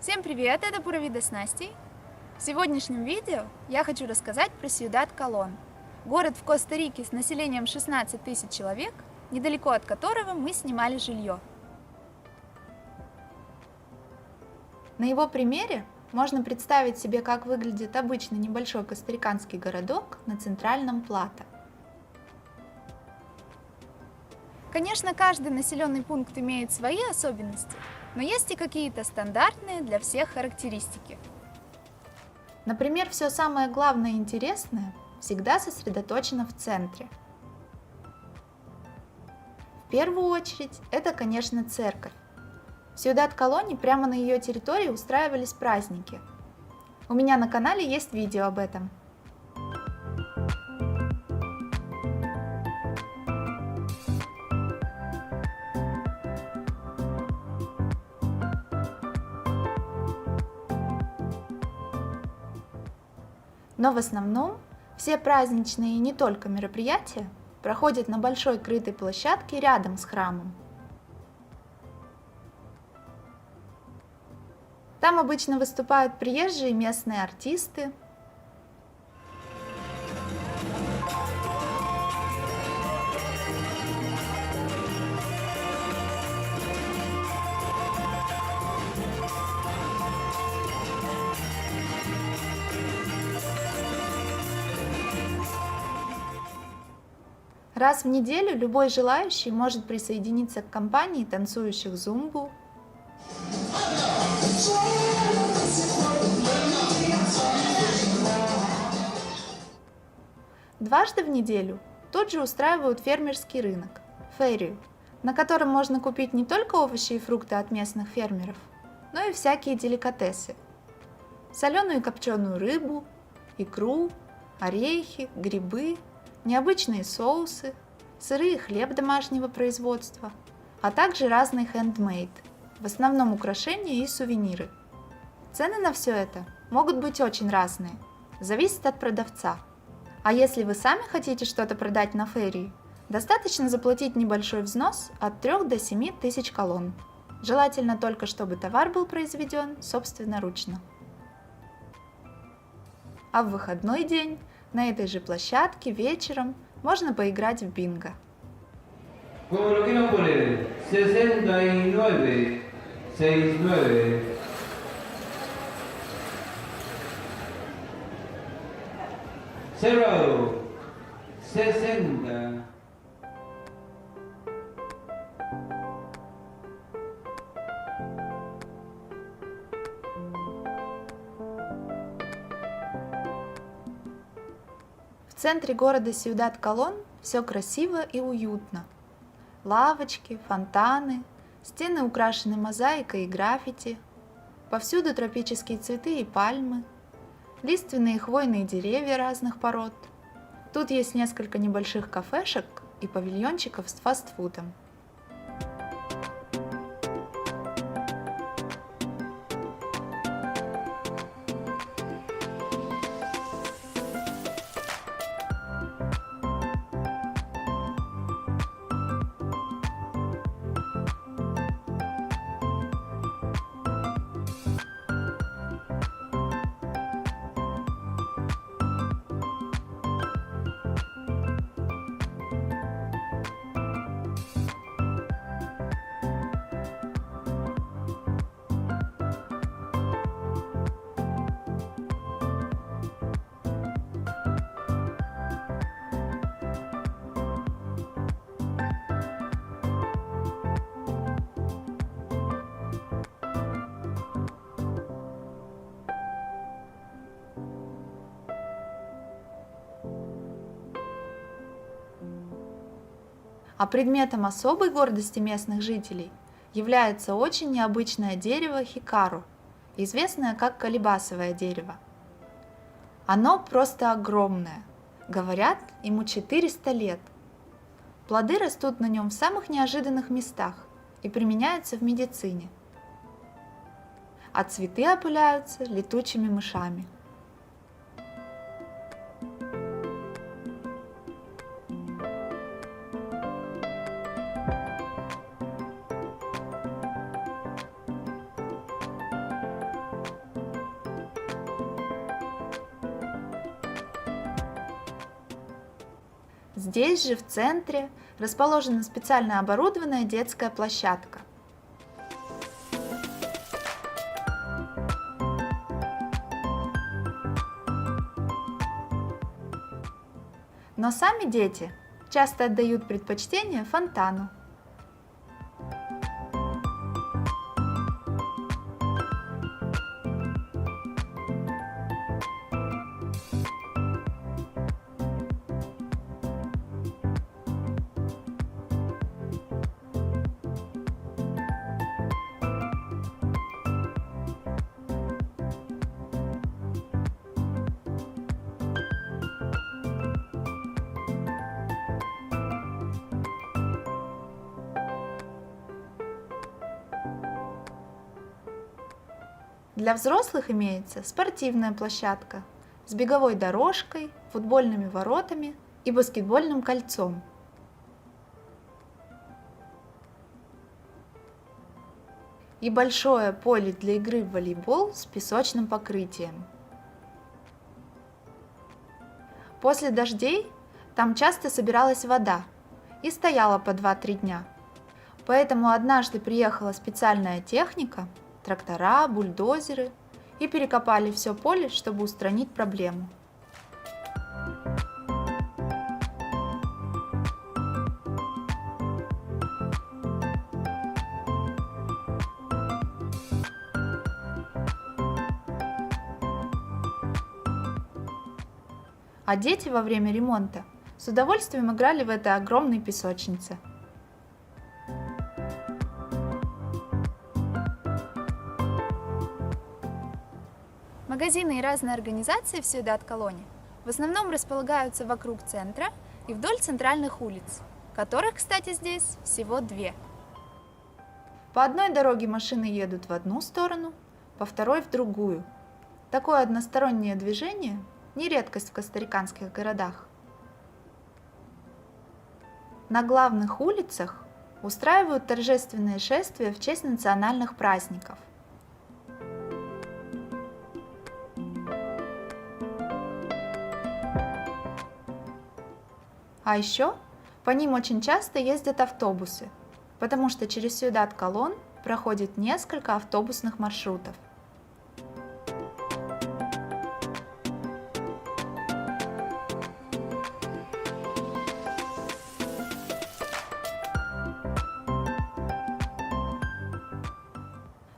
Всем привет, это Пура Вида с Настей. В сегодняшнем видео я хочу рассказать про Сьюдад-Колон, город в Коста-Рике с населением 16 тысяч человек, недалеко от которого мы снимали жилье. На его примере можно представить себе, как выглядит обычный небольшой костариканский городок на центральном плато. Конечно, каждый населенный пункт имеет свои особенности, но есть и какие-то стандартные для всех характеристики. Например, все самое главное и интересное всегда сосредоточено в центре. В первую очередь, это, конечно, церковь. В Сьюдад-Колоне прямо на ее территории устраивались праздники. У меня на канале есть видео об этом. Но в основном все праздничные и не только мероприятия проходят на большой крытой площадке рядом с храмом. Там обычно выступают приезжие местные артисты. Раз в неделю любой желающий может присоединиться к компании танцующих зумбу. Дважды в неделю тут же устраивают фермерский рынок – ферию, на котором можно купить не только овощи и фрукты от местных фермеров, но и всякие деликатесы – соленую и копченую рыбу, икру, орехи, грибы, необычные соусы, сыры и хлеб домашнего производства, а также разный хендмейд, в основном украшения и сувениры. Цены на все это могут быть очень разные, зависит от продавца. А если вы сами хотите что-то продать на ферии, достаточно заплатить небольшой взнос от 3 до 7 тысяч колонн. Желательно только, чтобы товар был произведен собственноручно. А в выходной день на этой же площадке вечером можно поиграть в бинго. В центре города Сьюдад-Колон все красиво и уютно. Лавочки, фонтаны, стены украшены мозаикой и граффити, повсюду тропические цветы и пальмы, лиственные и хвойные деревья разных пород. Тут есть несколько небольших кафешек и павильончиков с фастфудом. А предметом особой гордости местных жителей является очень необычное дерево хикару, известное как колебасовое дерево. Оно просто огромное, говорят, ему 400 лет. Плоды растут на нем в самых неожиданных местах и применяются в медицине. А цветы опыляются летучими мышами. Здесь же, в центре, расположена специально оборудованная детская площадка. Но сами дети часто отдают предпочтение фонтану. Для взрослых имеется спортивная площадка с беговой дорожкой, футбольными воротами и баскетбольным кольцом. И большое поле для игры в волейбол с песочным покрытием. После дождей там часто собиралась вода и стояла по 2-3 дня. Поэтому однажды приехала специальная техника, трактора, бульдозеры, и перекопали все поле, чтобы устранить проблему. А дети во время ремонта с удовольствием играли в этой огромной песочнице. Магазины и разные организации в Сьюдад-Колоне в основном располагаются вокруг центра и вдоль центральных улиц, которых, кстати, здесь всего 2. По одной дороге машины едут в одну сторону, по второй в другую. Такое одностороннее движение – не редкость в костариканских городах. На главных улицах устраивают торжественные шествия в честь национальных праздников. А еще по ним очень часто ездят автобусы, потому что через Сьюдад-Колон проходит несколько автобусных маршрутов.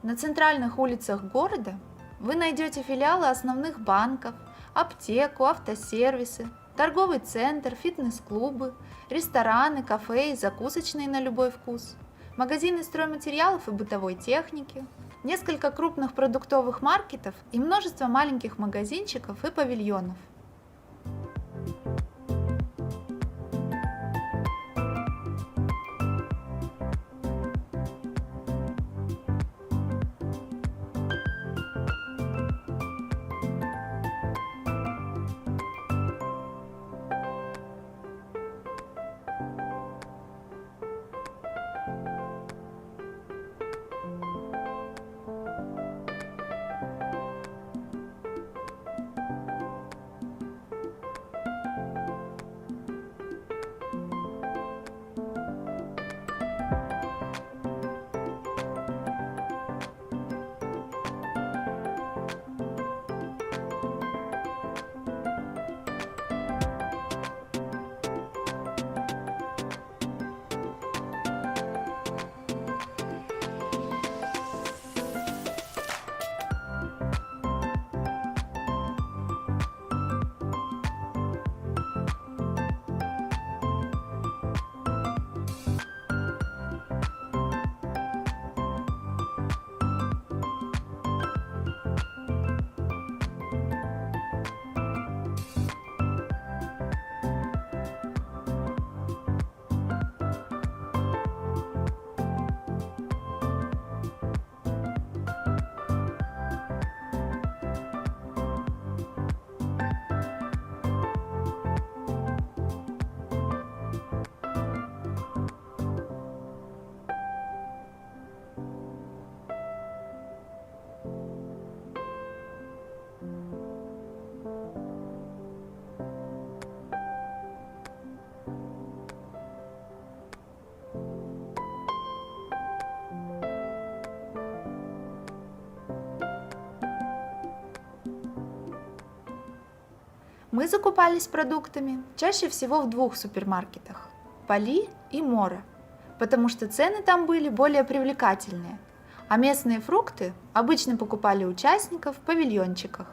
На центральных улицах города вы найдете филиалы основных банков, аптеку, автосервисы, торговый центр, фитнес-клубы, рестораны, кафе и закусочные на любой вкус, магазины стройматериалов и бытовой техники, несколько крупных продуктовых маркетов и множество маленьких магазинчиков и павильонов. Мы закупались продуктами чаще всего в двух супермаркетах – Поли и Мора, потому что цены там были более привлекательные, а местные фрукты обычно покупали участников в павильончиках.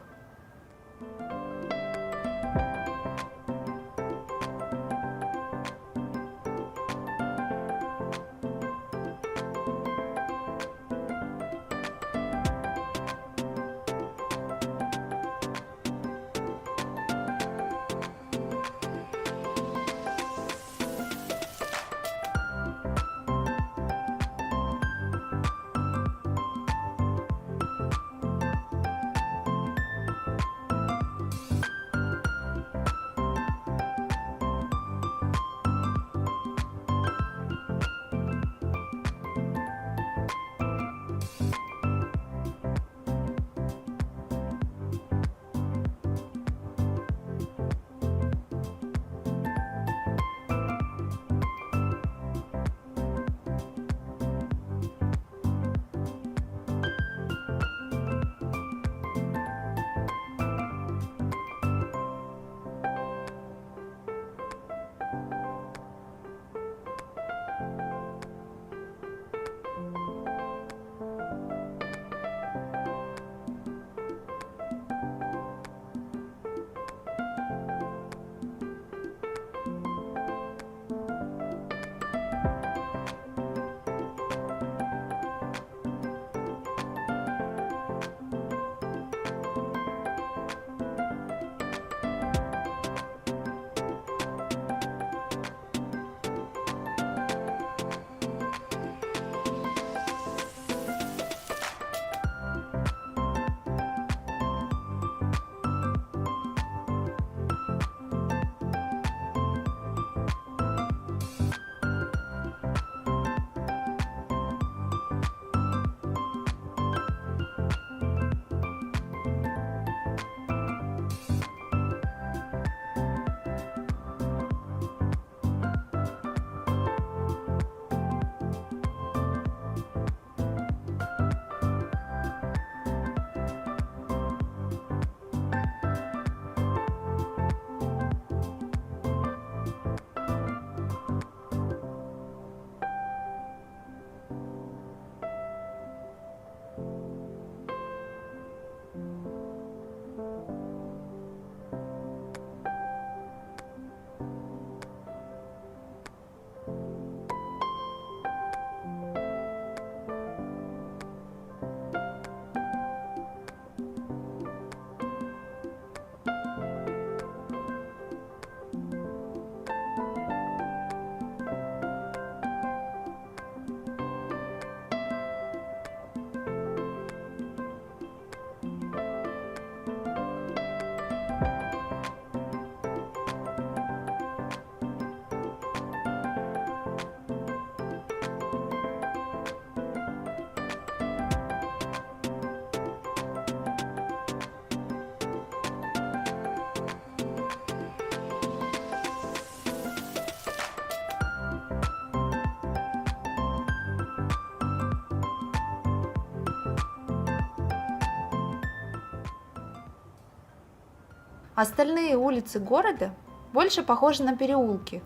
Остальные улицы города больше похожи на переулки,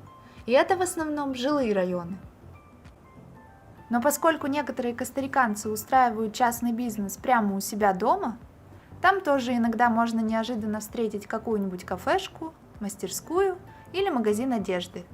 и это в основном жилые районы. Но поскольку некоторые костариканцы устраивают частный бизнес прямо у себя дома, там тоже иногда можно неожиданно встретить какую-нибудь кафешку, мастерскую или магазин одежды.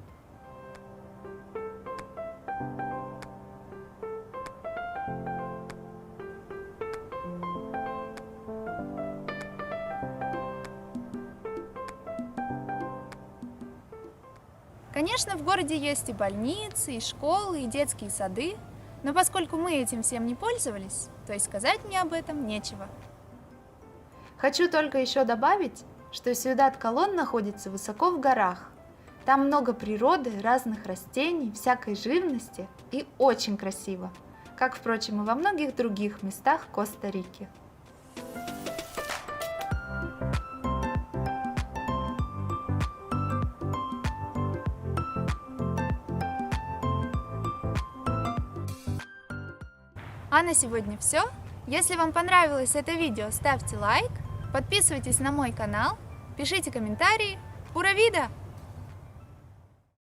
Конечно, в городе есть и больницы, и школы, и детские сады, но поскольку мы этим всем не пользовались, то и сказать мне об этом нечего. Хочу только еще добавить, что Сьюдад Колон находится высоко в горах. Там много природы, разных растений, всякой живности и очень красиво, как, впрочем, и во многих других местах Коста-Рики. А на сегодня все. Если вам понравилось это видео, ставьте лайк, подписывайтесь на мой канал Пишите комментарии. Ура вида!